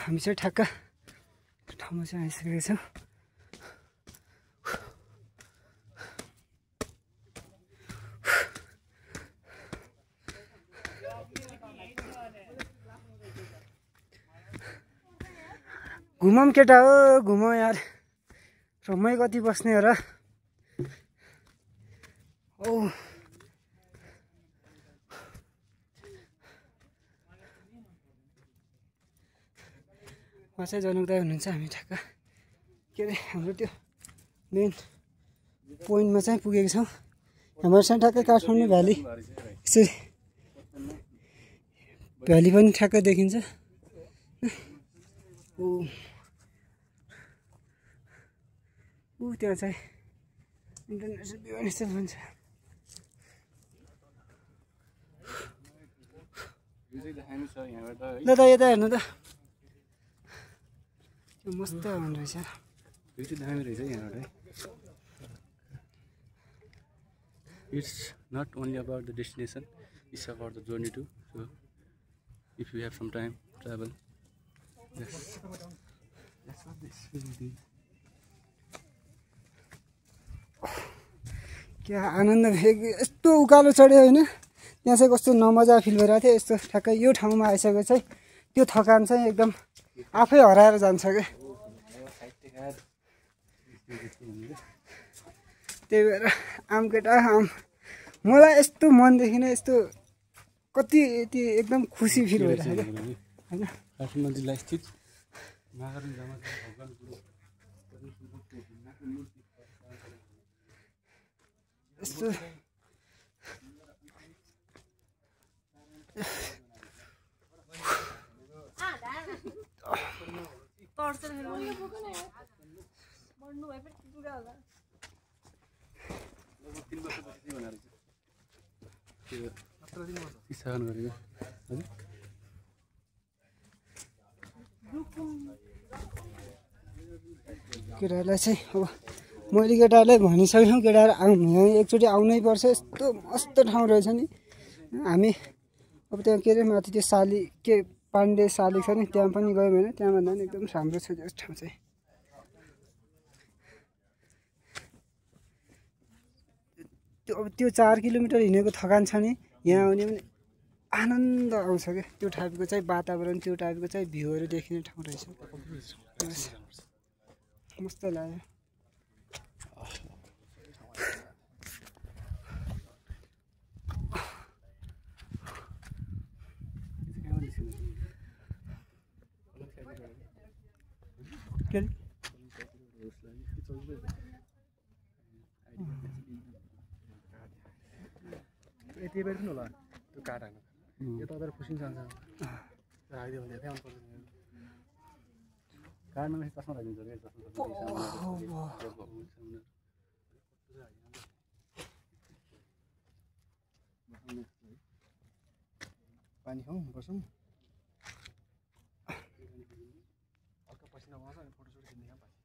हामी चाहिँ ठ्याक्क ठाउँमा चाहिँ आइसकेका छौँ। घुमौँ केटा हो, घुमौँ यार। समय कति बस्ने हो र। ओ उहाँ चाहिँ जनकदाइ हुनुहुन्छ। हामी ठ्याक्क के अरे हाम्रो त्यो मेन पोइन्टमा चाहिँ पुगेको छौँ। हाम्रो चाहिँ ठ्याक्कै काठमाडौँ भ्याली, यसरी भ्याली पनि ठ्याक्कै देखिन्छ। ऊ त्यहाँ चाहिँ इन्टरनेसनल विमानस्थल भन्छ। ल त यता हेर्नु त, मस्त हुँदो रहेछ। यो चाहिँ दामी रहेछ यहाँबाट है। It's not only about the destination, it's about the journey too. So if you have some time, travel. Yes. That's what this will be. क्या आनन्द भयो। यस्तो उकालो चढ्यो होइन, त्यहाँ चाहिँ कस्तो नमजा फिल भइरहेको थियो। यस्तो ठ्याक्कै यो ठाउँमा आइसकेको चाहिँ त्यो थकान चाहिँ एकदम आफै हराएर जान्छ क्या। त्यही भएर आम केटा आम। मलाई यस्तो मनदेखि नै यस्तो कति यति एकदम खुसी फिल भइरहेको क्या होइन। काठमाडौँ जिल्ला स्थित यस्तो केटाहरूलाई चाहिँ अब मैले केटाहरूलाई भनिसकेँ, केटाहरू यहाँ एकचोटि आउनै पर्छ। यस्तो मस्त ठाउँ रहेछ नि। हामी अब त्यहाँ के अरे माथि त्यो साली के पाण्डे साली छ नि, त्यहाँ पनि गयौँ होइन। त्यहाँभन्दा पनि एकदम राम्रो छ त्यो ठाउँ चाहिँ। त्यो अब त्यो 4 किलोमिटर हिँडेको थकान छ नि, यहाँ आउने पनि आनन्द आउँछ क्या। त्यो टाइपको चाहिँ वातावरण, त्यो टाइपको चाहिँ भ्यूहरू देखिने ठाउँ रहेछ। मस्त लाग्यो। यति बेर पनि होला त्यो काठ हाल्नु। यो त खुसी जान्छ राखिदियो भने धेरै आउनु पर्दैन। काठमा चाहिँ चस्मा राखिदिन्छ क्या। पानी खाउँ बसौँ। हल्का पसिना आउँछ अनि फोटोसोटो खिच्ने काम पाइन्छ।